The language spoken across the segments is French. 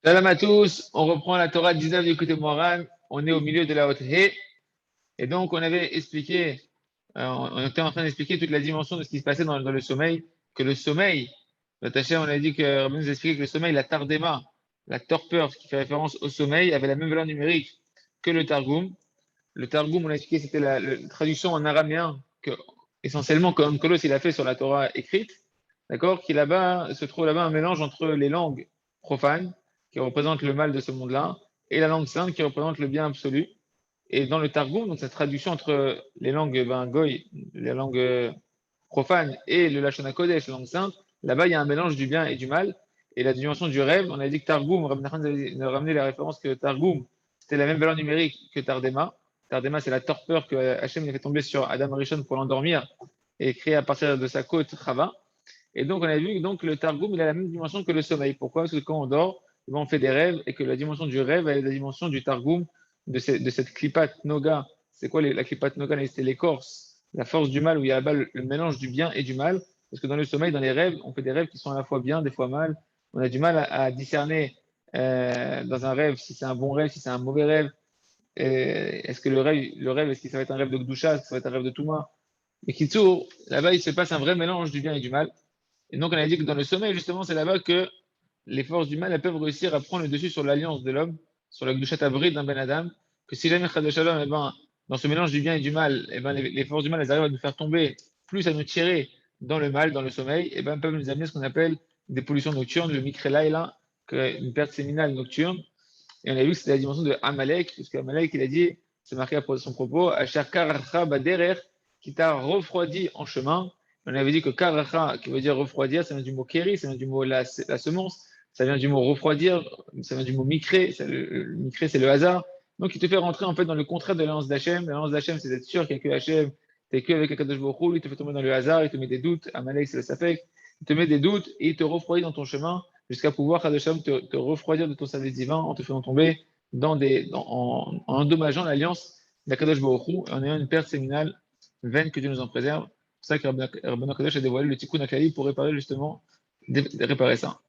Salam à tous, on reprend la Torah 19 du côté Moran, on est au milieu de la haute He, et donc on avait expliqué, on était en train d'expliquer toute la dimension de ce qui se passait dans le sommeil, que le sommeil, on a dit que Rabbi nous a expliqué que le sommeil, la tardema, la torpeur, ce qui fait référence au sommeil, avait la même valeur numérique que le Targum. Le Targum, on a expliqué, c'était la traduction en araméen, que, essentiellement, comme Kolos il a fait sur la Torah écrite, d'accord, qui là-bas, se trouve là-bas un mélange entre les langues profanes, qui représentent le mal de ce monde-là, et la langue sainte, qui représente le bien absolu. Et dans le Targum, donc cette traduction entre les langues goy, les langues profanes, et le Lashon HaKodesh, la langue sainte, là-bas, il y a un mélange du bien et du mal. Et la dimension du rêve, on a dit que Targum, Rabbi Nachman nous a ramené la référence que Targum, c'était la même valeur numérique que Tardema. Tardema, c'est la torpeur que Hachem a fait tomber sur Adam Arishon pour l'endormir et créer à partir de sa côte Chava. Et donc, on a vu que donc, le Targum, il a la même dimension que le sommeil. Pourquoi? Parce que quand on dort, on fait des rêves et que la dimension du rêve, elle est la dimension du Targum, de cette Klipat Noga. C'est quoi la Klipat Noga? C'était l'écorce, la force du mal, où il y a le mélange du bien et du mal. Parce que dans le sommeil, dans les rêves, on fait des rêves qui sont à la fois bien, des fois mal. On a du mal à discerner dans un rêve si c'est un bon rêve, si c'est un mauvais rêve. Est-ce que le rêve, est-ce que ça va être un rêve de Gdusha, est-ce que ça va être un rêve de Touma? Et Kitsour, là-bas, il se passe un vrai mélange du bien et du mal. Et donc, on a dit que dans le sommeil, justement, c'est là-bas que les forces du mal elles peuvent réussir à prendre le dessus sur l'alliance de l'homme, sur la Gdushat Abrid d'un Ben Adam. Que si jamais Chad Shalom, eh ben, dans ce mélange du bien et du mal, eh ben, les forces du mal elles arrivent à nous faire tomber, plus à nous tirer dans le mal, dans le sommeil, eh ben, peuvent nous amener ce qu'on appelle des pollutions nocturnes, le Mikrelaïla, une perte séminale nocturne. Et on a vu que c'était la dimension de Amalek, puisque Amalek, il a dit, c'est marqué à son propos, Achar Karacha Baderer, qui t'a refroidi en chemin. On avait dit que Karacha, qui veut dire refroidir, ça vient du mot Keri, ça vient du mot la semence, ça vient du mot refroidir, ça vient du mot Mikré, le Mikré c'est le hasard. Donc il te fait rentrer en fait dans le contraire de l'alliance d'Hachem. L'alliance d'Hachem, c'est d'être sûr qu'il n'y a que Hachem, t'es que avec Akadosh Baruch Hu, il te fait tomber dans le hasard, il te met des doutes, Amalek c'est le Sapek, il te met des doutes et il te refroidit dans ton chemin jusqu'à pouvoir, Kadesham, te refroidir de ton service divin en te faisant tomber en endommageant l'alliance d'Akadosh Baruch Hu, en ayant une perte séminale vaine que Dieu nous en préserve. C'est ça que Rabban Kadosh a dévoilé le Tikkun Akali pour réparer justement, réparer ça.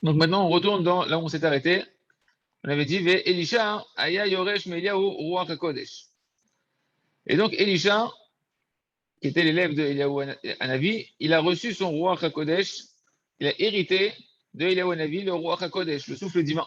Donc maintenant, on retourne là où on s'est arrêté. On avait dit, Ve Elisha, Aya Yoresh Meliahu Ruach HaKodesh. Et donc, Elisha, qui était l'élève de Eliyahu Hanavi, il a reçu son Ruach HaKodesh, il a hérité de Eliyahu Hanavi, le Ruach HaKodesh, le souffle divin.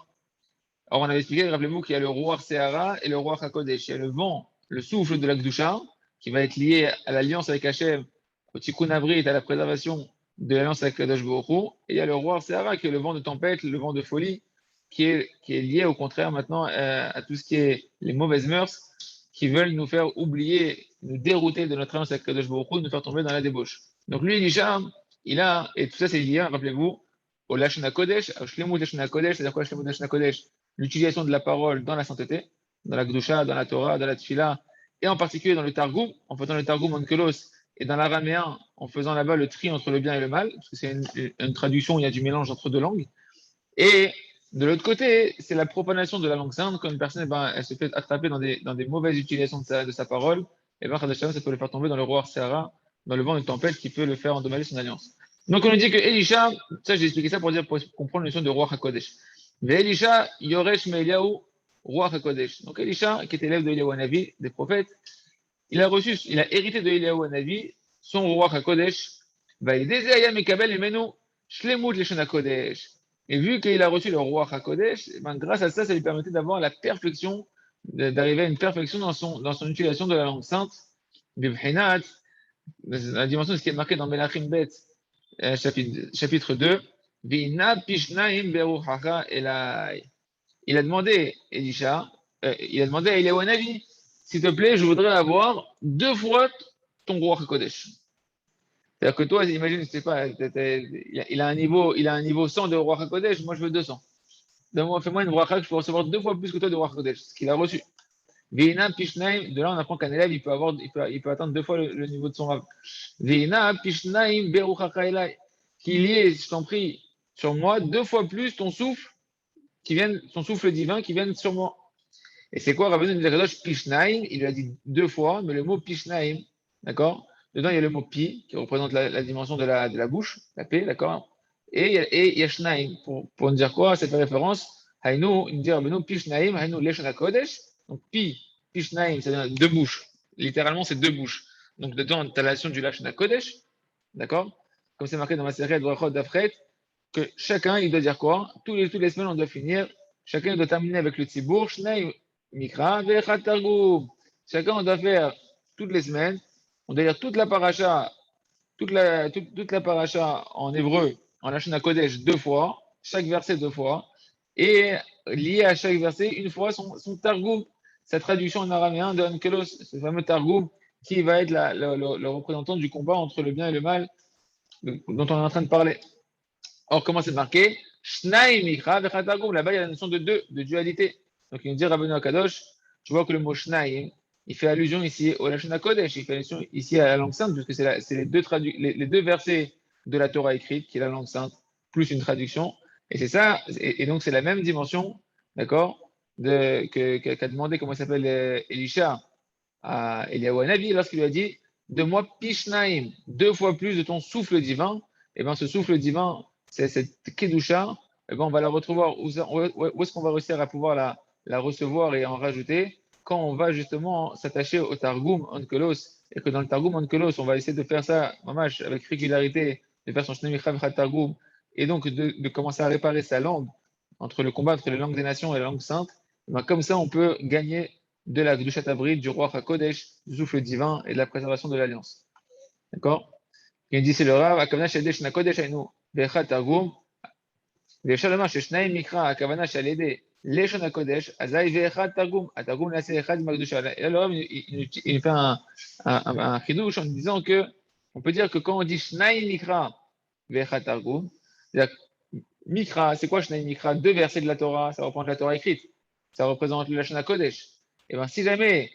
Alors, on avait expliqué, rappelez-vous, qu'il y a le Ruach Sehara et le Ruach HaKodesh. Il y a le vent, le souffle de la Gdusha, qui va être lié à l'alliance avec Hachem, au Tikkun Avrit, à la préservation de l'alliance avec Kadosh Baruch Hu. Et il y a le Ruach Sehara, qui est le vent de tempête, le vent de folie, qui est lié au contraire maintenant à tout ce qui est les mauvaises mœurs, qui veulent nous faire oublier, nous dérouter de notre alliance avec Kadosh Baruch Hu, nous faire tomber dans la débauche. Donc lui, Elisha, et tout ça c'est lié, rappelez-vous, au Lashon HaKodesh, au Shlemut Lashon HaKodesh, c'est-à-dire quoi Shlemut Lashon HaKodesh? L'utilisation de la parole dans la sainteté, dans la Gdusha, dans la Torah, dans la Tfila, et en particulier dans le Targum, en faisant le Targum en Kelos, et dans l'araméen, en faisant là-bas le tri entre le bien et le mal, parce que c'est une traduction où il y a du mélange entre deux langues. Et de l'autre côté, c'est la profanation de la langue sainte, quand une personne, elle se fait attraper dans des mauvaises utilisations de sa parole, et ben, Khadasham, ça peut le faire tomber dans le roi Sahara, dans le vent d'une tempête qui peut le faire endommager son alliance. Donc, on nous dit que Elisha, ça, j'ai expliqué ça pour comprendre la notion de roi HaKodesh. Mais Elisha, Yoresh Meiliahu, roi HaKodesh. Donc, Elisha, qui était élève de Eliyahu Hanavi, des prophètes, il a hérité de Eliyahu Hanavi, son roi HaKodesh, et vu qu'il a reçu le roi HaKodesh, ben, grâce à ça, ça lui permettait d'avoir la perfection, d'arriver à une perfection dans son utilisation de la langue sainte, la dimension de ce qui est marqué dans Melachim Bet, chapitre 2, Vina Pishnaim Beruchacha Elai. Il a demandé, Elisha, il a demandé à Eliyahu Hanavi, s'il te plaît, je voudrais avoir deux fois ton roi HaKodesh. C'est-à-dire que toi, imagine, je sais pas, il a un niveau 100 de roi HaKodesh, moi je veux 200. Donne-moi, fais-moi une bracha que je peux recevoir deux fois plus que toi de roi HaKodesh, ce qu'il a reçu. Veina Pishnaim, de là on apprend qu'un élève, il peut atteindre deux fois le niveau de son rab. Veina Pishnaim Beruchacha Elai. Qu'il y ait, je t'en prie, sur moi, deux fois plus ton souffle, son souffle divin qui vienne sur moi. Et c'est quoi Rabbeinu de Kadosh Pishnaim? Il lui a dit deux fois, mais le mot Pishnaim, d'accord? Dedans, il y a le mot pi, qui représente la dimension de la bouche, la paix, d'accord? et Yashnaim. Pour nous dire quoi? Ça fait référence. Haïnou, il nous dit Rabbeinu, Pi Shnaim, Haïnou, Leshana Kodesh. Donc, Pi Shnaim, c'est-à-dire deux bouches. Littéralement, c'est deux bouches. Donc, dedans, tu as la notion du Lashana Kodesh. D'accord? Comme c'est marqué dans ma série de Brachot d'Afret, que chacun, il doit dire quoi? Tous les semaines, on doit finir. Chacun doit terminer avec le Tzibour, Shnaim, Mikra, Vechat Targum. Chacun, on doit faire toutes les semaines. On doit lire toute la paracha toute la paracha en hébreu, en Lashon Kodesh deux fois, chaque verset deux fois, et lié à chaque verset une fois son Targum, sa traduction en araméen de Onkelos, ce fameux Targum qui va être le représentant du combat entre le bien et le mal dont on est en train de parler. Or, comment c'est marqué? Shnaim Mikra Vechat Targum. Là-bas, il y a la notion de deux, de dualité. Donc, il nous dit Rabbeinu Akadosh, tu vois que le mot Shnaim, il fait allusion ici au Lashon Kodesh, il fait allusion ici à la langue sainte, puisque c'est les deux versets de la Torah écrite, qui est la langue sainte, plus une traduction. Et c'est ça, et donc c'est la même dimension, d'accord, qu'a demandé, comment il s'appelle, Elisha à Eliyahu Hanavi, lorsqu'il lui a dit, de moi Pishnaim, deux fois plus de ton souffle divin. Et bien ce souffle divin, c'est cette Kedusha, et ben on va la retrouver, où est-ce qu'on va réussir à pouvoir la recevoir et en rajouter quand on va justement s'attacher au Targum Onkelos, et que dans le Targum Onkelos, on va essayer de faire ça, mamash, avec régularité, de faire son Shnei Michav Targum, et donc de commencer à réparer sa langue entre le combat entre les langues des nations et la langue sainte. Ben comme ça, on peut gagner de la Kedushat Abrit, du roi HaKodesh, du souffle divin et de la préservation de l'alliance. D'accord? Il dit c'est le Rav, Akavana Shadesh Nakodesh Ainu, Vecha Targum, Veshalama Sheshnaim Mikra, Akavana Shalede, Leshon HaKodesh, Azai Vecha Targum, Atargum Nase Echad Magdusha. Et là, le Rav, il fait un chidouche en disant que, on peut dire que quand on dit Shnaim Mikra, Vecha Targum, Mikra, c'est quoi Shnaim Mikra? Deux versets de la Torah, ça représente la Torah écrite, ça représente le Lashon HaKodesh. Et bien, si jamais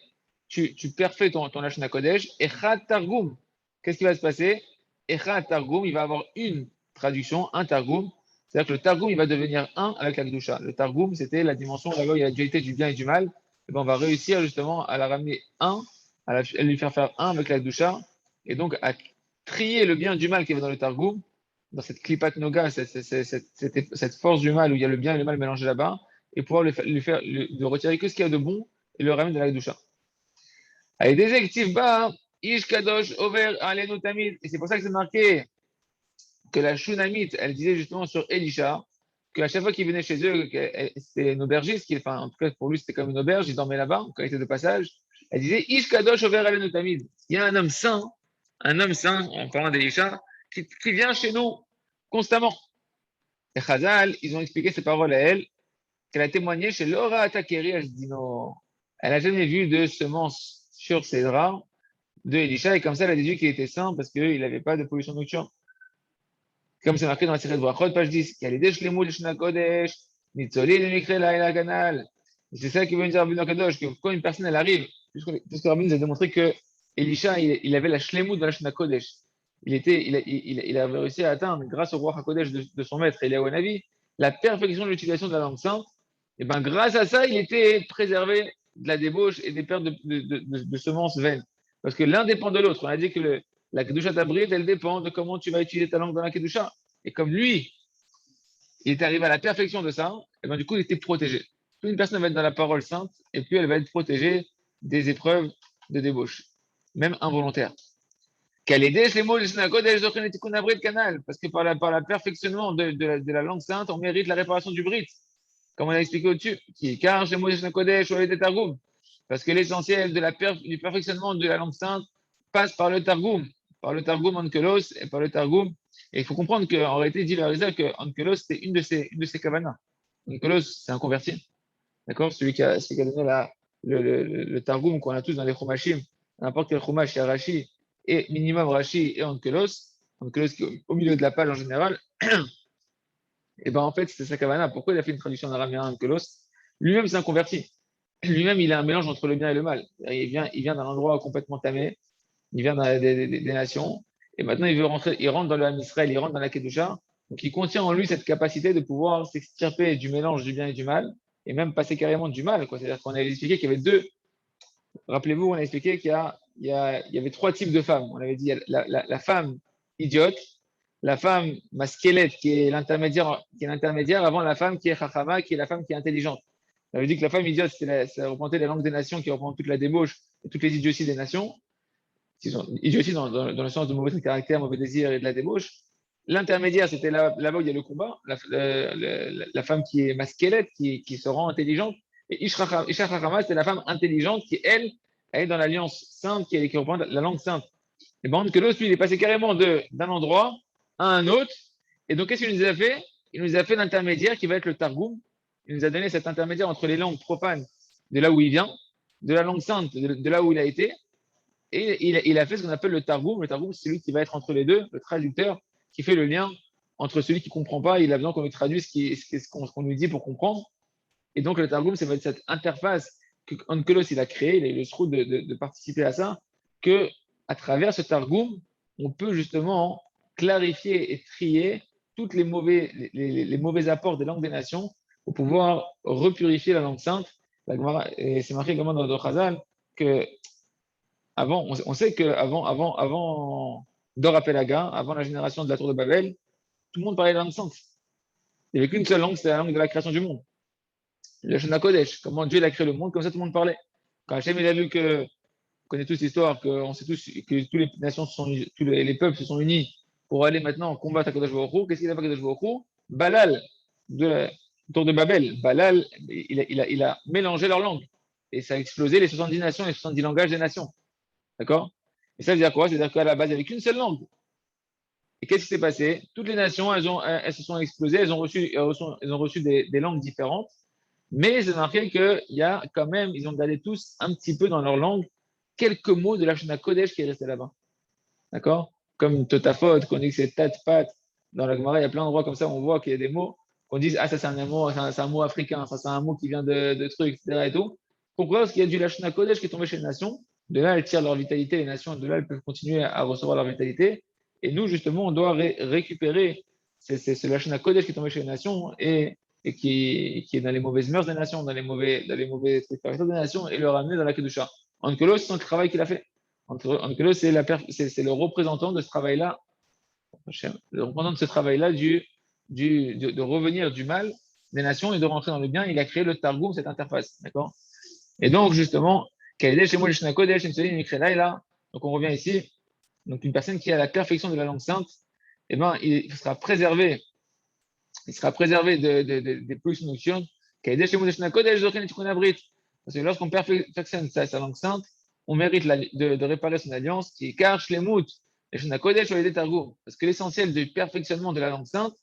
tu perfais ton Lashon Kodesh, Echad Targum, qu'est-ce qui va se passer? Echad Targum, il va avoir une traduction, un Targum. C'est-à-dire que le Targum, il va devenir un avec la Kedusha. Le Targum, c'était la dimension là-bas où il y a la dualité du bien et du mal. Et ben, on va réussir justement à la ramener un, à lui faire un avec la Kedusha, et donc à trier le bien du mal qui va dans le Targum, dans cette Klipat Noga, cette force du mal où il y a le bien et le mal mélangés là-bas, et pouvoir de retirer que ce qu'il y a de bon et le ramener de la Kedusha. Avec des actifs bas, Ish Kadosh Over Alenu Tamid. Et c'est pour ça que c'est marqué que la Shunamite, elle disait justement sur Elisha, que à chaque fois qu'il venait chez eux, c'était une aubergiste, enfin, en tout cas pour lui c'était comme une auberge, il dormait là-bas, quand il était de passage. Elle disait Ish Kadosh Over Alenu Tamid. Il y a un homme saint, en parlant d'Elisha, qui vient chez nous constamment. Et Chazal, ils ont expliqué ces paroles à elle, qu'elle a témoigné chez Laura Atakeri Ashdino. Elle n'a jamais vu de semences sur ses draps de Elisha, et comme ça, elle a déduit qu'il était saint parce qu'il n'avait pas de pollution nocturne. Comme c'est marqué dans la série de Brachot, page 10, il y a les Deshlemou, les Shna Kodesh, Nitzoli, les Mikre, la Ganal. C'est ça qui veut dire Rabbi Kadosh, que quand une personne elle arrive, puisque Rabbi nous a démontré que Elisha, il avait la Shlemou dans la Shna Kodesh. Il avait réussi à atteindre, grâce au roi HaKodesh de son maître, Eliyahu Hanavi, la perfection de l'utilisation de la langue sainte. Et bien, grâce à ça, il était préservé de la débauche et des pertes de semences vaines. Parce que l'un dépend de l'autre. On a dit que la Kedusha Tabrit, elle dépend de comment tu vas utiliser ta langue dans la Kedusha. Et comme lui, il est arrivé à la perfection de ça, et ben du coup, il était protégé. Plus une personne va être dans la parole sainte, et plus elle va être protégée des épreuves de débauche, même involontaires. Qu'elle aide les mots de canal, parce que par la perfectionnement de la langue sainte, on mérite la réparation du brit, comme on a expliqué au-dessus, qui car chez Moïse Kodesh ou les Targum, parce que l'essentiel du perfectionnement de la langue sainte passe par le Targum Onkelos et par le Targum. Et il faut comprendre qu'en réalité, dit la Rizal que Onkelos, c'est une de ses kavanas. Onkelos, c'est un converti. D'accord? Celui qui a donné le Targum qu'on a tous dans les Chumashim, n'importe quel Chumash, il y a Rashi, et minimum Rashi et Onkelos. Onkelos qui est au milieu de la page en général. Et ben en fait, c'est sa kavana. Pourquoi il a fait une traduction en araméen Onkelos? Lui-même, c'est un converti. Lui-même, il a un mélange entre le bien et le mal. Il vient d'un endroit complètement tamé, il vient des nations, et maintenant il rentre dans le Ham Israël, il rentre dans la Kedusha, donc il contient en lui cette capacité de pouvoir s'extirper du mélange du bien et du mal, et même passer carrément du mal. C'est-à-dire qu'on avait expliqué qu'il y avait rappelez-vous, on a expliqué qu'il y avait trois types de femmes. On avait dit la femme idiote, la femme masquelette qui est l'intermédiaire avant la femme qui est chachama, qui est la femme qui est intelligente. Ça veut dire que la femme idiote, ça représentait la langue des nations qui représente toute la débauche et toutes les idioties des nations. Idiotie dans le sens de mauvais caractère, mauvais désir et de la débauche. L'intermédiaire, c'était là-bas où il y a le combat, la femme qui est masquelette, qui se rend intelligente. Et Isha Chachama, c'est la femme intelligente qui, elle est dans l'alliance sainte, qui représente la langue sainte. Et bon, que l'autre, lui, il est passé carrément d'un endroit à un autre. Et donc, qu'est-ce qu'il nous a fait? Il nous a fait l'intermédiaire qui va être le Targum. Il nous a donné cet intermédiaire entre les langues profanes de là où il vient, de la langue sainte de là où il a été. Et il a fait ce qu'on appelle le Targum. Le Targum, c'est celui qui va être entre les deux, le traducteur, qui fait le lien entre celui qui ne comprend pas, il a besoin qu'on lui traduise ce qu'on lui dit pour comprendre. Et donc, le Targum, ça va être cette interface que Onkelos il a créée, il a eu le trou de participer à ça, que à travers ce Targum, on peut justement clarifier et trier tous les mauvais apports des langues des nations pour pouvoir repurifier la langue sainte. Et c'est marqué également dans le Chazal que on sait qu'avant Dor Apelaga, avant la génération de la tour de Babel, tout le monde parlait la langue sainte. Il n'y avait qu'une seule langue, c'était la langue de la création du monde. Le Shana Kodesh, comment Dieu a créé le monde, comme ça tout le monde parlait. Quand Hachem il a vu on connaît tous l'histoire, qu'on sait tous que toutes les nations, tous les peuples se sont unis pour aller maintenant combattre à Kodesh Baruch Hu, qu'est-ce qu'il a fait à Kodesh Baruch Hu? Balal, de la tour de Babel, Balal, il a mélangé leurs langues. Et ça a explosé les 70 nations, les 70 langages des nations. D'accord? Et ça veut dire quoi? C'est-à-dire qu'à la base, il n'y avait qu'une seule langue. Et qu'est-ce qui s'est passé? Toutes les nations, elles se sont explosées, elles ont reçu des langues différentes. Mais c'est marqué qu'il y a quand même, ils ont gardé tous un petit peu dans leur langue quelques mots de la Shana Kodesh qui est resté là-bas. D'accord? Comme Totafot, qu'on dit que c'est Tat, Pat. Dans la Gemara, il y a plein d'endroits comme ça où on voit qu'il y a des mots qu'on dit, ah, ça c'est un mot africain, ça c'est un mot qui vient de trucs, etc. Et tout. Pourquoi? Parce qu'il y a du Lashna Kodesh qui est tombé chez les nations. De là, elles tirent leur vitalité, les nations, et de là, elles peuvent continuer à recevoir leur vitalité. Et nous, justement, on doit récupérer ce Lashna Kodesh qui est tombé chez les nations et qui est dans les mauvaises mœurs des nations, dans les mauvais trucs des nations, et le ramener dans la Kedusha. Onkelos, c'est le travail qu'il a fait. Onkelos, c'est le représentant de ce travail-là, le représentant de ce travail-là de revenir du mal des nations et de rentrer dans le bien. Il a créé le Targum, cette interface. D'accord? Et donc, justement, donc on revient ici. Donc, une personne qui a la perfection de la langue sainte, eh ben, il sera préservé des pollutions nocturnes. Parce que lorsqu'on perfectionne sa langue sainte, on mérite de réparer son alliance qui cache les moutes. Parce que l'essentiel du perfectionnement de la langue sainte,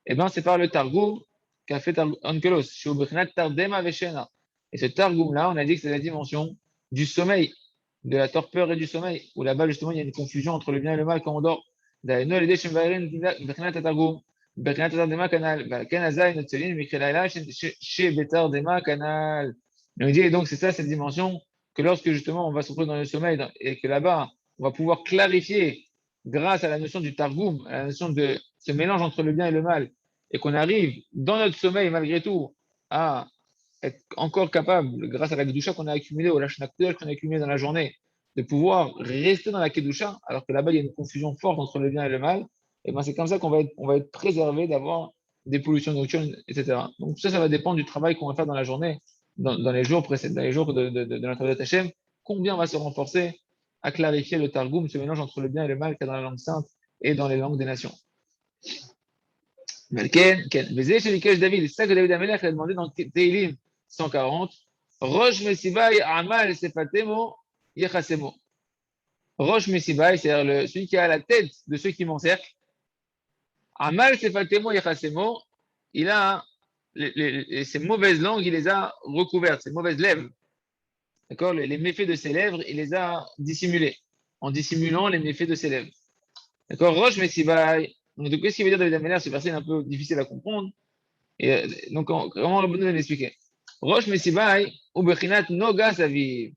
eh ben, c'est par le Targum qu'a fait Onkelos. Et ce Targum-là, on a dit que c'est la dimension du sommeil, de la torpeur et du sommeil, où là-bas, justement, il y a une confusion entre le bien et le mal quand on dort. On dit, et donc, c'est ça, cette dimension, que lorsque justement on va se retrouver dans le sommeil et que là-bas, on va pouvoir clarifier grâce à la notion du Targum, à la notion de ce mélange entre le bien et le mal, et qu'on arrive dans notre sommeil, malgré tout, à être encore capable, grâce à la Kedusha qu'on a accumulée, au Lashon HaKodesh qu'on a accumulé dans la journée, de pouvoir rester dans la Kedusha, alors que là-bas, il y a une confusion forte entre le bien et le mal, et ben c'est comme ça on va être préservé d'avoir des pollutions nocturnes, etc. Donc ça va dépendre du travail qu'on va faire dans la journée, dans les jours précédents, dans les jours de notre Avodat Hashem, combien on va se renforcer à clarifier le Targum, ce mélange entre le bien et le mal qu'il y a dans la langue sainte et dans les langues des nations. David, c'est ça que David Amelech a demandé dans Teilim 140. Rosh Mesibai Amal Sefatemo Yechasemo. Rosh Mesibai, c'est-à-dire celui qui a la tête de ceux qui m'encerclent. Amal Sefatemo Yechasemo, il a ces mauvaises langues, il les a recouvertes, ces mauvaises lèvres. D'accord? Les méfaits de ses lèvres, il les a dissimulés, en dissimulant les méfaits de ses lèvres. D'accord? Rosh Mesibai. Donc, qu'est-ce qu'il veut dire David Amelech? Ce verset est un peu difficile à comprendre. Et donc, comment le bonhomme l'expliquer? Rosh Mesibai, ou Bechinat Noga Saviv.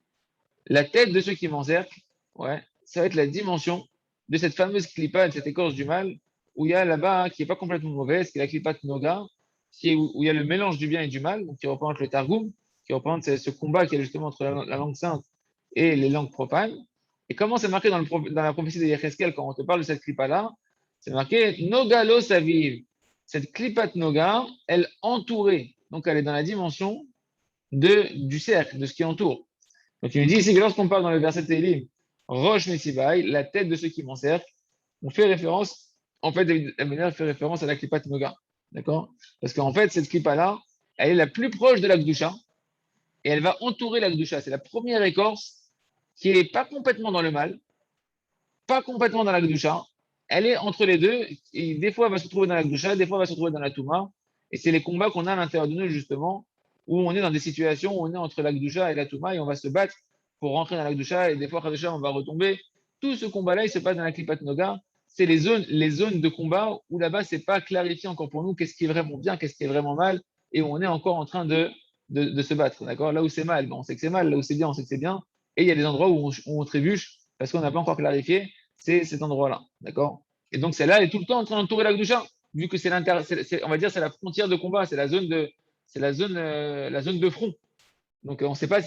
La tête de ceux qui m'encerclent, ouais, ça va être la dimension de cette fameuse clipa, de cette écorce du mal, où il y a là-bas, qui n'est pas complètement mauvaise, qui est la clipa de Noga, où il y a le mélange du bien et du mal, donc qui représente le Targum, qui représente ce combat qui est justement entre la langue sainte et les langues profanes. Et comment c'est marqué dans la prophétie de Yecheskel, quand on te parle de cette clipa-là, C'est marqué Nogalo Saviv. Cette Klipat Noga, elle entourait, donc elle est dans la dimension du cercle, de ce qui entoure. Donc il nous dit ici que lorsqu'on parle dans le verset Télim, Roche Messibaï, la tête de ceux qui m'encerclent, on fait référence, en fait, la manière fait référence à la Klipat Noga. D'accord? Parce qu'en fait, cette Klipa-là, elle est la plus proche de la Gdusha et elle va entourer la Gdusha. C'est la première écorce qui n'est pas complètement dans le mal, pas complètement dans la Gdusha. Elle est entre les deux. Et des fois, elle va se trouver dans la Gdusha, des fois, elle va se trouver dans la Touma. Et c'est les combats qu'on a à l'intérieur de nous, justement, où on est dans des situations où on est entre la Gdusha et la Touma et on va se battre pour rentrer dans la Gdusha. Et des fois, Khadusha, on va retomber. Tout ce combat-là, il se passe dans la Klipat Noga. C'est les zones de combat où là-bas, c'est pas clarifié encore pour nous qu'est-ce qui est vraiment bien, qu'est-ce qui est vraiment mal. Et où on est encore en train de se battre. D'accord? Là où c'est mal, on sait que c'est mal. Là où c'est bien, on sait que c'est bien. Et il y a des endroits où on trébuche parce qu'on n'a pas encore clarifié c'est cet endroit-là. D'accord? Et donc, celle-là est tout le temps en train d'entourer la Gdusha, vu que on va dire, c'est la frontière de combat, c'est la zone de front. Donc, on ne sait pas,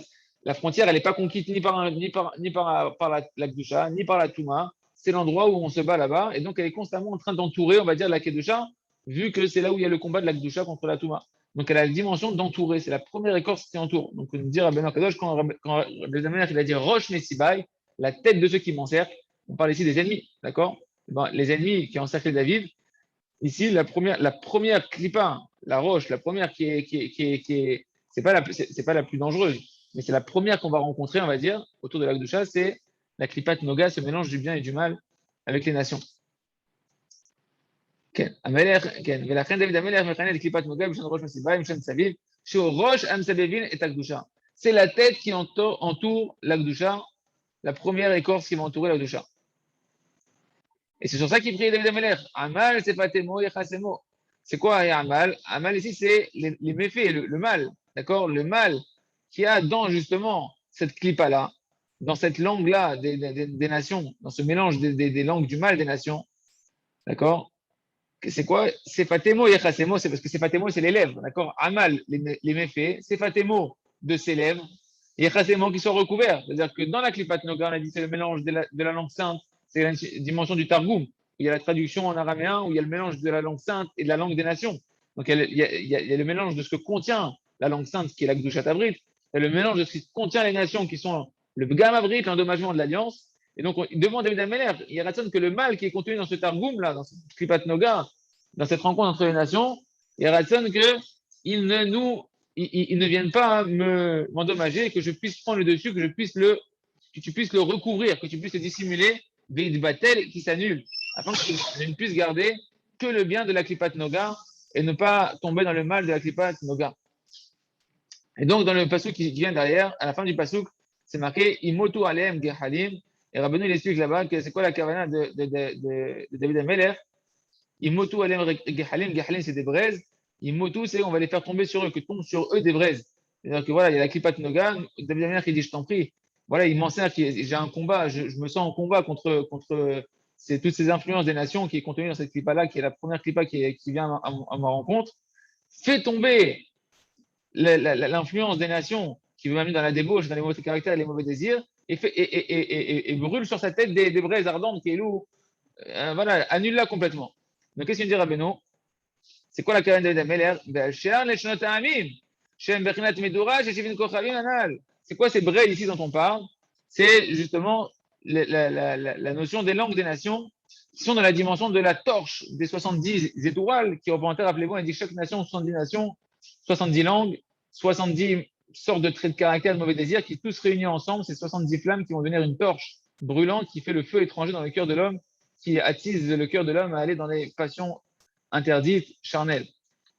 la frontière, elle n'est pas conquise ni par la Gdusha, ni par la Touma. C'est l'endroit où on se bat là-bas. Et donc, elle est constamment en train d'entourer, on va dire, la Kedusha, vu que c'est là où il y a le combat de la Gdusha contre la Touma. Donc, elle a la dimension d'entourer. C'est la première écorce qui entoure. Donc, on dit à Ben Akadosh, quand le Zamaner, il a dit Roche Messibai, la tête de ceux qui m'encerclent, on parle ici des ennemis, d'accord? Ben, les ennemis qui encerclent David, ici, la première clipa, la roche, la première c'est pas la plus dangereuse, mais c'est la première qu'on va rencontrer, on va dire, autour de l'acte de chasse, c'est la clipa de Noga, ce mélange du bien et du mal avec les nations. כן, המלך, כן, ולכן דוד המלך מכנה את קליפת נוגה בשם ראש מסיבה עם שם סביב, שהוא ראש המסבבין את הקדושה. C'est la tête qui entoure l'Akdusha, la première écorce qui va entourer l'Akdusha. Et c'est sur ça qu'il prie David Ameler. Amal, c'est Fatemo, Yechasemo. C'est quoi Amal? Amal ici, c'est les méfaits, le mal. D'accord? Le mal qu'il y a dans justement cette clipa-là, dans cette langue-là des nations, dans ce mélange des langues du mal des nations. D'accord? C'est quoi? C'est Fatemo, Yechasemo, c'est parce que c'est Fatemo, c'est les lèvres. D'accord? Amal, les méfaits, c'est Fatemo de ses lèvres. Yechasemo qui sont recouverts. C'est-à-dire que dans la clipa de Noga, on a dit c'est le mélange de la langue sainte. C'est la dimension du Targum. Il y a la traduction en araméen où il y a le mélange de la langue sainte et de la langue des nations. Donc il y a le mélange de ce que contient la langue sainte, qui est la Gdushat Abrit, et le mélange de ce qui contient les nations, qui sont le Bgam Abrit, l'endommagement de l'alliance. Et donc, il demande à David Ameler, il raisonne que le mal qui est contenu dans ce Targum-là, dans ce Kripat Noga, dans cette rencontre entre les nations, il raisonne qu'ils ne viennent pas m'endommager, que je puisse prendre le dessus, que tu puisses le recouvrir, que tu puisses le dissimuler, Batel, qui s'annule, afin que je ne puisse garder que le bien de la Klipat Noga et ne pas tomber dans le mal de la Klipat Noga. Et donc, dans le passouk qui vient derrière, à la fin du passouk, c'est marqué Imotu Alem Gehalim. Et Rabbeinu il explique là-bas que c'est quoi la kavana de David Ameler. Imotu Alem Gehalim. Gehalim, c'est des braises. Imotu, c'est on va les faire tomber sur eux, que tombent sur eux des braises. C'est-à-dire que voilà, il y a la Klipat Noga. David Ameler qui dit Je t'en prie, voilà, il m'enseigne que j'ai un combat, je me sens en combat contre toutes ces influences des nations qui est contenue dans cette clipa-là, qui est la première clipa qui vient à ma rencontre. Fais tomber l'influence des nations qui veut m'amener dans la débauche, dans les mauvais caractères et les mauvais désirs, et brûle sur sa tête des braises ardentes qui est lourd. Voilà, annule-la complètement. Donc, qu'est-ce qu'il dit Rabbeinu? C'est quoi la carène de David Ameler? C'est quoi ces braises ici dont on parle? C'est justement la notion des langues des nations qui sont dans la dimension de la torche des 70 étoiles qui représentaient, rappelez-vous, on dit chaque nation, 70 nations, 70 langues, 70 sortes de traits de caractère, de mauvais désirs qui tous réunis ensemble, ces 70 flammes qui vont devenir une torche brûlante qui fait le feu étranger dans le cœur de l'homme, qui attise le cœur de l'homme à aller dans les passions interdites, charnelles.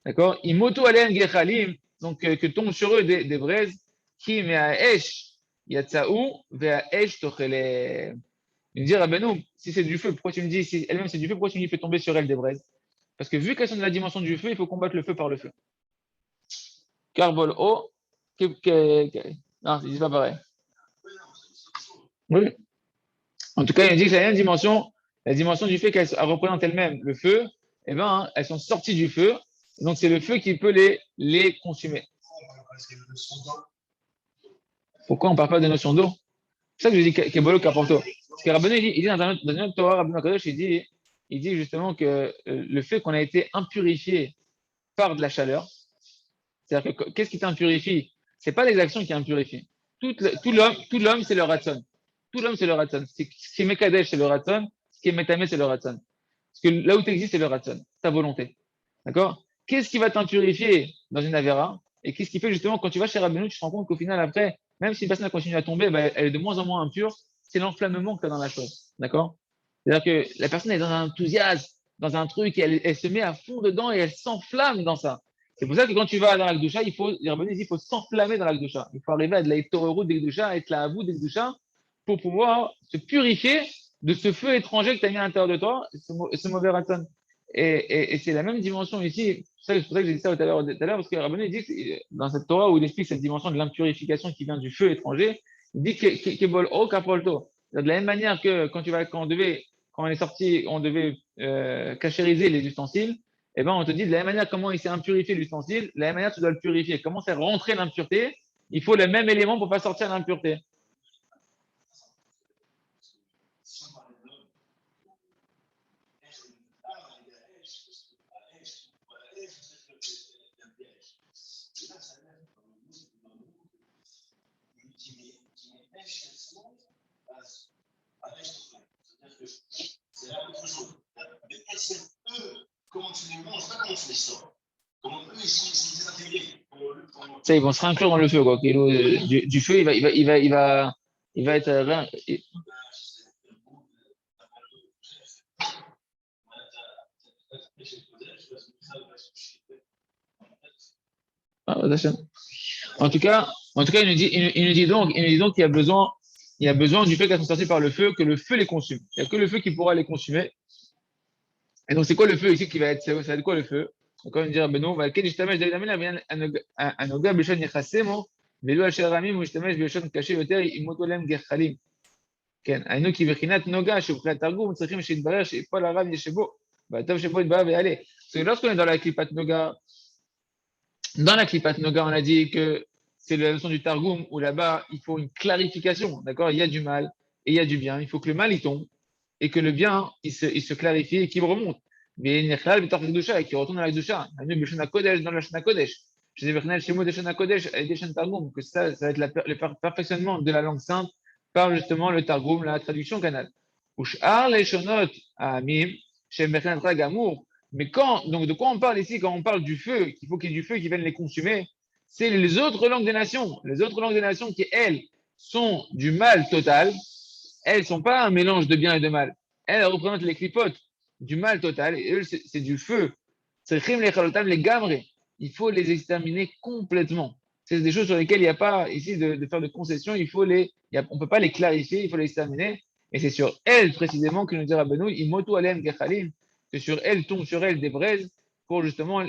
D'accord? Imoto alen gechalim, donc que tombent sur eux des braises, qui me'aesh yatsaou ve'aesh tochele. Il me dit, Rabbeinu, si c'est du feu, pourquoi tu me dis, si elle-même c'est du feu, pourquoi tu me dis, fais tomber sur elle des braises? Parce que vu qu'elles sont de la dimension du feu, il faut combattre le feu par le feu. Carbol O, non, c'est pas pareil. Oui. En tout cas, il dit que c'est la même dimension, la dimension du fait qu'elle représente elle-même le feu, eh ben, elles sont sorties du feu, donc c'est le feu qui peut les consumer. Pourquoi on ne parle pas de notion d'eau? C'est ça que je dis Kebolo Kaporto. Parce que Rabbeinu, il dit dans une autre Torah, Rabbeinu Kadosh, il dit il dit justement que le fait qu'on a été impurifié par de la chaleur, c'est-à-dire que qu'est-ce qui t'impurifie? C'est pas les actions qui impurifient. Tout l'homme, c'est le ratson. Tout l'homme, c'est le ratson. Ce qui est Mekadesh, c'est le ratson. Ce qui est Metamé, c'est le ratson. Parce que là où tu existes, c'est le ratson, ta volonté. D'accord? Qu'est-ce qui va t'impurifier dans une Avera? Et qu'est-ce qui fait justement, quand tu vas chez Rabbeinu, tu te rends compte qu'au final, après, même si une personne continue à tomber, bah, elle est de moins en moins impure, c'est l'enflammement que tu as dans la chose. D'accord? C'est-à-dire que la personne est dans un enthousiasme, dans un truc, et elle se met à fond dedans et elle s'enflamme dans ça. C'est pour ça que quand tu vas dans l'Akdoucha, les Rabbeinu disent il faut s'enflammer dans l'Akdoucha. Il faut arriver à de la Tororut d'Akdoucha, être là à vous d'Akdoucha, pour pouvoir se purifier de ce feu étranger que tu as mis à l'intérieur de toi, ce mauvais raton. Et c'est la même dimension ici. C'est pour ça que j'ai dit ça tout à l'heure, parce que Rabbeinu dit que dans cette Torah où il explique cette dimension de l'impurification qui vient du feu étranger, il dit que bol o kapolto. De la même manière que quand on est sorti, on devait cachériser les ustensiles, eh ben on te dit de la même manière comment il s'est impurifié l'ustensile, de la même manière tu dois le purifier. Comment c'est rentrer l'impureté? Il faut le même élément pour pas sortir l'impureté. Ça, ils vont se réinclure dans le feu, quoi. Du feu, il va être. Ah, en tout cas, il nous dit donc qu'il y a besoin du fait qu'elles sont sorties par le feu, que le feu les consume. Il n'y a que le feu qui pourra les consumer. Et donc, c'est quoi le feu ici qui va être, ça va être quoi le feu? Donc, on va dire, ben non, va quel ishtamesh David Amin, un oga bishon yechasemo, velo asher ramim, ou ishtamesh bishon caché yoter, imotolem gechalim. כן, היינו כי בחינת נוגה, שבחינת תרגום, צריכים שיתברר שיפול הרב ישבו, והטוב שבו יתברר ויעלה. Parce que lorsqu'on est dans la Klipat Noga, on a dit que c'est la leçon du Targum où là-bas, il faut une clarification. D'accord? Il y a du mal et il y a du bien. Il faut que le mal il tombe et que le bien il se clarifie et qu'il remonte. Mais Nechlal B'Torah Kedusha et qu'il retourne à la Kedusha. Anu B'Shana Kodesh dans la Shana Kodesh. Je dis B'Chnel Shemo de Shana Kodesh et des Shana Targum. Que ça va être le perfectionnement de la langue sainte par justement le Targum, la traduction canal. Ushar les Shonot Amim Shem B'Chnel Gamour. Mais donc de quoi on parle ici quand on parle du feu, qu'il faut qu'il y ait du feu qui vienne les consumer, c'est les autres langues des nations. Les autres langues des nations qui, elles, sont du mal total, elles ne sont pas un mélange de bien et de mal. Elles représentent les clipotes du mal total, et eux, c'est du feu. C'est les gamres. Il faut les exterminer complètement. C'est des choses sur lesquelles il n'y a pas ici de faire de concessions, on ne peut pas les clarifier, il faut les exterminer. Et c'est sur elles précisément que nous dira Benoît, Imoto Alem Gechalim, que sur elles tombent sur elles des braises pour justement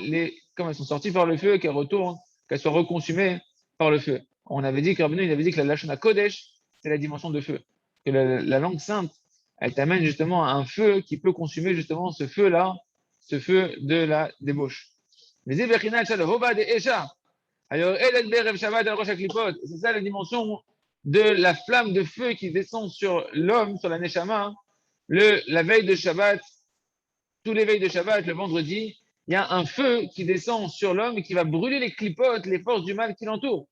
comme elles sont sorties par le feu, qu'elles retournent, qu'elles soient reconsumées par le feu. On avait dit que Rabbeinu, il avait dit que la Lashon Kodesh, c'est la dimension de feu. Que la langue sainte, elle t'amène justement à un feu qui peut consumer justement ce feu-là, ce feu de la débauche. C'est ça la dimension de la flamme de feu qui descend sur l'homme, sur la Neshama, la veille de Shabbat, tous les veilles de Shabbat, le vendredi, il y a un feu qui descend sur l'homme et qui va brûler les clipotes, les forces du mal qui l'entourent.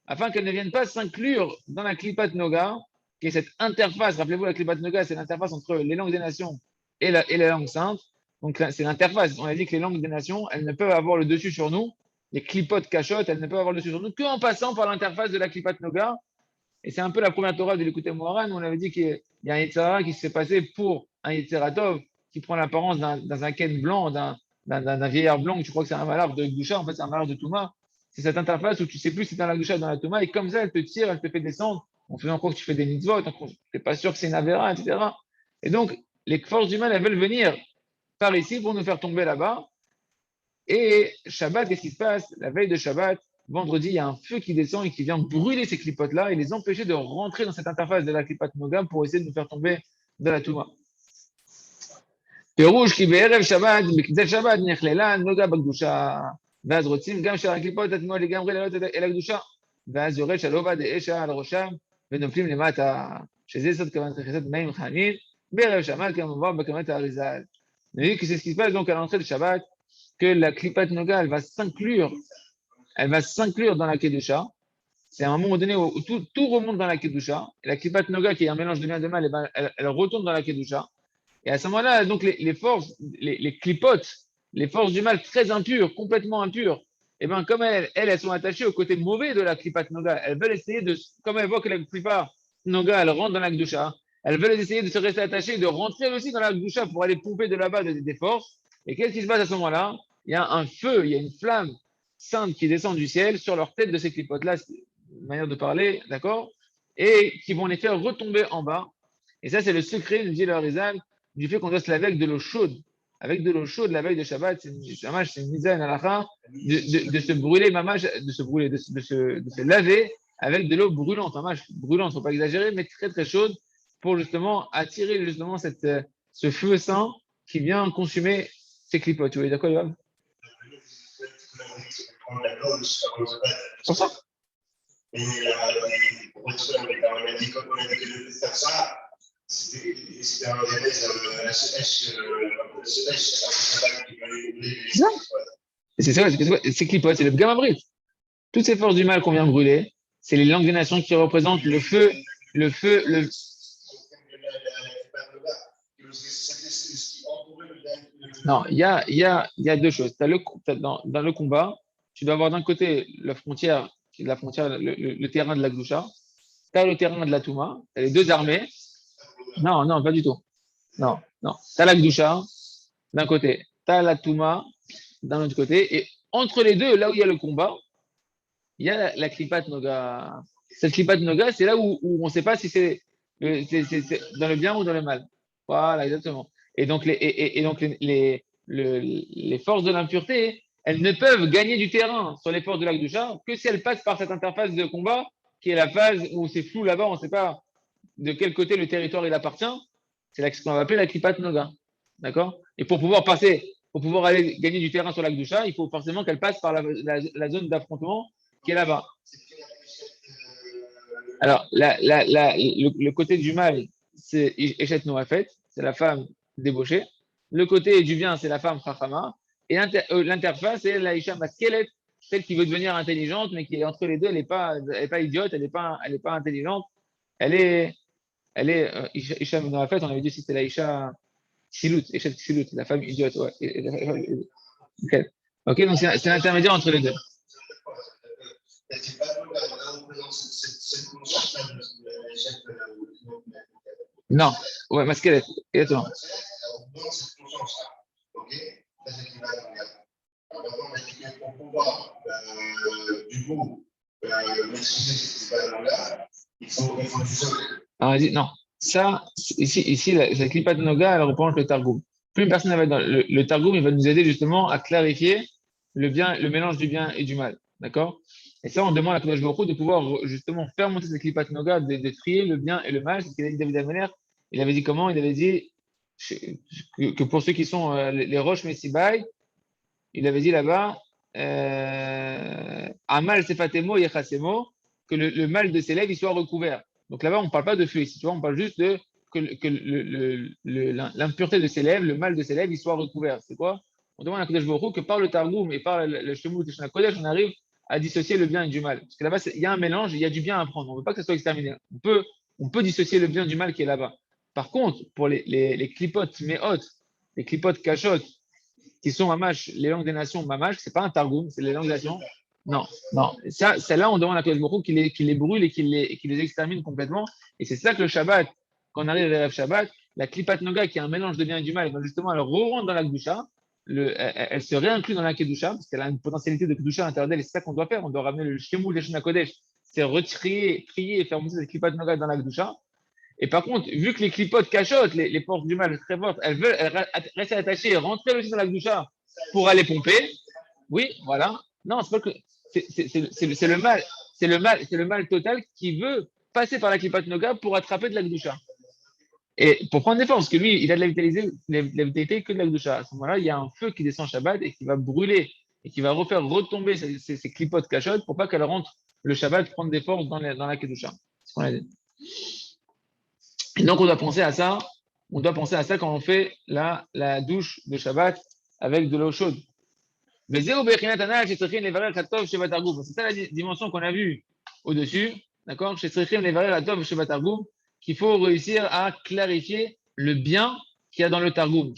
Afin qu'elles ne viennent pas s'inclure dans la klipat noga, qui est cette interface. Rappelez-vous, la klipat noga, c'est l'interface entre les langues des nations et la langue sainte. Donc, c'est l'interface. On a dit que les langues des nations, elles ne peuvent avoir le dessus sur nous. Les clipotes cachottes, elles ne peuvent avoir le dessus sur nous qu'en passant par l'interface de la klipat noga. Et c'est un peu la première Torah de l'écouter Moharan, où on avait dit qu'il y a un Yetzirah qui se fait passer pour un Yetziratov, qui prend l'apparence d'un ken blanc, d'un vieillard blanc, tu crois que c'est un malheur de Gdusha, en fait c'est un malheur de Touma. C'est cette interface où tu sais plus si c'est dans la Gdusha ou dans la Touma, et comme ça elle te tire, elle te fait descendre, en faisant croire que tu fais des mitzvot, tu n'es pas sûr que c'est une Avera, etc. Et donc, les forces humaines, elles veulent venir par ici pour nous faire tomber là-bas. Et Shabbat, qu'est-ce qui se passe? La veille de Shabbat, vendredi, il y a un feu qui descend et qui vient brûler ces clipotes-là et les empêcher de rentrer dans cette interface de la clipat Noga pour essayer de nous faire tomber de la Touma. פירוש כי בערב שבת, בקצה שבת, נכללה נוגה בקדושה, ואז רוצים גם שהקליפות עצמו לגמרי לעלות אל הקדושה, ואז יורד שלובה דאשה על ראשם ונופלים למטה. שזה יסוד כוונת חסד מים חנין, בערב שבת כמובן בכוונת האריזל. On a vu que c'est ce qui se passe donc à l'entrée de Shabbat, que la Klipat Noga, elle va s'inclure dans la Kedusha. C'est à un moment donné où tout remonte dans la Kedusha. Et la Klipat Noga, qui est un mélange de bien et de mal, elle retourne dans la Kedusha. Et à ce moment-là, donc les forces, les clipotes, les forces du mal très impures, complètement impures, et bien comme elles sont attachées au côté mauvais de la Klipat Noga, elles veulent essayer de, comme elles voient que la Klipat Noga, elle rentre dans la Kedusha, elles veulent essayer de se rester attachées, de rentrer aussi dans la Kedusha pour aller pomper de là-bas des forces. Et qu'est-ce qui se passe à ce moment-là? Il y a un feu, il y a une flamme sainte qui descend du ciel sur leur tête de ces clipotes-là, c'est une manière de parler, d'accord? Et qui vont les faire retomber en bas. Et ça, c'est le secret, nous dit le Harizal, du fait qu'on doit se laver avec de l'eau chaude. Avec de l'eau chaude, la veille de Shabbat, c'est une mise en halakha de se brûler, de se laver avec de l'eau brûlante, brûlante, faut pas exagérer, mais très très chaude, pour justement attirer justement ce feu saint qui vient consumer ces clipotes. Tu vois d'accord, Yoav? Pour ça. Mais on a dit que de faire ça, c'était un remède à la sèche. C'est ça, c'est clipote, c'est le gamabrit. Toutes ces forces du mal qu'on vient brûler, c'est les langues des nations qui représentent le feu. Non, il y a deux choses. Dans le combat, tu dois avoir d'un côté la frontière, le terrain de la Gdoucha, tu as le terrain de la Touma, tu as les deux armées. Non, non, pas du tout. Non, non. Tu as la Gdoucha d'un côté, tu as la Touma d'un autre côté, et entre les deux, là où il y a le combat, il y a la Klipat Noga. Cette Klipat Noga, c'est là où on ne sait pas si c'est dans le bien ou dans le mal. Voilà, exactement. Et donc, les forces de l'impureté, elles ne peuvent gagner du terrain sur les forces de l'Akdoucha que si elles passent par cette interface de combat, qui est la phase où c'est flou là-bas, on ne sait pas de quel côté le territoire il appartient. C'est ce qu'on va appeler la Klipat Noga. D'accord? Et pour pouvoir aller gagner du terrain sur l'Akdoucha, il faut forcément qu'elle passe par la zone d'affrontement qui est là-bas. Alors, le côté du mal, c'est Echet Noafet, c'est la femme débauchée. Le côté du bien, c'est la femme Chachama. Et l'interface, c'est l'Aïcha Maskelet, celle qui veut devenir intelligente, mais qui est entre les deux, elle n'est pas idiote, elle n'est pas intelligente. Elle est Isha Noafet, on avait dit si c'était l'Aïcha Ksilut, Echet Ksilut, la femme idiote. Ouais. Ok, donc c'est l'intermédiaire entre les deux. Non, ouais, masquelette, exactement. Pour pouvoir, du coup, maîtriser ces ballons-là, il faut du sol. Alors, non, ça, ici la Klipat Noga, elle reprend le Targum. Plus une personne va dans le Targum, il va nous aider justement à clarifier le mélange du bien et du mal. D'accord? Et ça, on demande à Kadosh Baruch Hu de pouvoir justement faire monter cette Klipat Noga, de trier le bien et le mal. C'est ce qu'il a dit David Ameler. Il avait dit comment? Il avait dit que pour ceux qui sont les roches Messibaï, il avait dit là-bas, Amal Sefatemo Yechasemo, que le mal de ses lèvres il soit recouvert. Donc là-bas, on ne parle pas de feu ici, tu vois, on parle juste de que l'impureté de ses lèvres, le mal de ses lèvres, il soit recouvert. C'est quoi? On demande à Kodesh Baruch Hu que par le Targum et par le Shemut et Shana Kodesh, on arrive à dissocier le bien et du mal. Parce que là-bas, il y a un mélange, il y a du bien à prendre. On ne veut pas que ça soit exterminé. On peut dissocier le bien du mal qui est là-bas. Par contre, pour les clipotes méhot, les clipotes cachotes, qui sont mamash, les langues des nations mamash, c'est pas un Targum, c'est les langues des nations. Non, non. Ça, celle-là, on demande à Kodesh Baruch Hu qu'il les brûle et qu'il les extermine complètement. Et c'est ça que le Shabbat, quand on arrive à Shabbat, la Klipat Noga, qui est un mélange de bien et du mal, justement, elle re-rentre dans la Kedusha, elle se réinclut dans la Kedusha, parce qu'elle a une potentialité de Kedusha à l'intérieur d'elle, et c'est ça qu'on doit faire. On doit ramener le Shemou, le Shana Kodesh, c'est retirer, trier et faire monter cette Klipat Noga dans la Kedusha. Et par contre, vu que les clipotes cachotent, les forces du mal très fortes, elles rester attachées et rentrer aussi dans la Kedusha pour aller pomper. Oui, voilà. Non, c'est pas que. C'est le mal. C'est le mal total qui veut passer par la Klipat Noga pour attraper de la Kedusha. Et pour prendre des forces, parce que lui, il a de la vitalité que de la Kedusha. À ce moment-là, il y a un feu qui descend Shabbat et qui va brûler et qui va refaire retomber ces clipotes cachottes pour pas qu'elle rentre le Shabbat prendre des forces dans la Kedusha. C'est ce qu'on a dit. Et donc, on doit penser à ça. On doit penser à ça quand on fait la douche de Shabbat avec de l'eau chaude. C'est ça la dimension qu'on a vue au-dessus, d'accord? Qu'il faut réussir à clarifier le bien qu'il y a dans le Targum.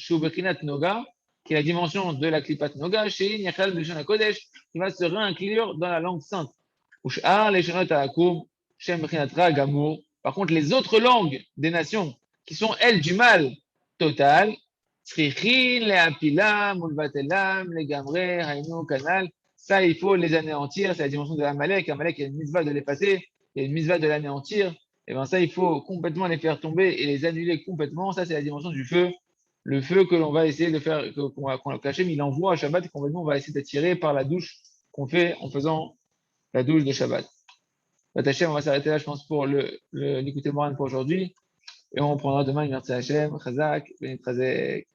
Noga, qui est la dimension de la Klipat Noga, chez Niachal Bishon Kodesh, qui va se réinclure dans la langue sainte. Par contre, les autres langues des nations, qui sont elles du mal total, ça, il faut les anéantir. C'est la dimension de l'Amalek. Amalek, il y a une mitzvah de l'effacer, il y a une mitzvah de l'anéantir. Et bien ça, il faut complètement les faire tomber et les annuler complètement. Ça, c'est la dimension du feu. Le feu que l'on va essayer de faire, qu'on caché, mais il envoie à Shabbat et complètement, on va essayer d'attirer par la douche qu'on fait en faisant la douche de Shabbat. Hachem, on va s'arrêter là, je pense, pour l'écouter Moran pour aujourd'hui. Et on reprendra demain, merci Hachem, Chazak, Benitrazek.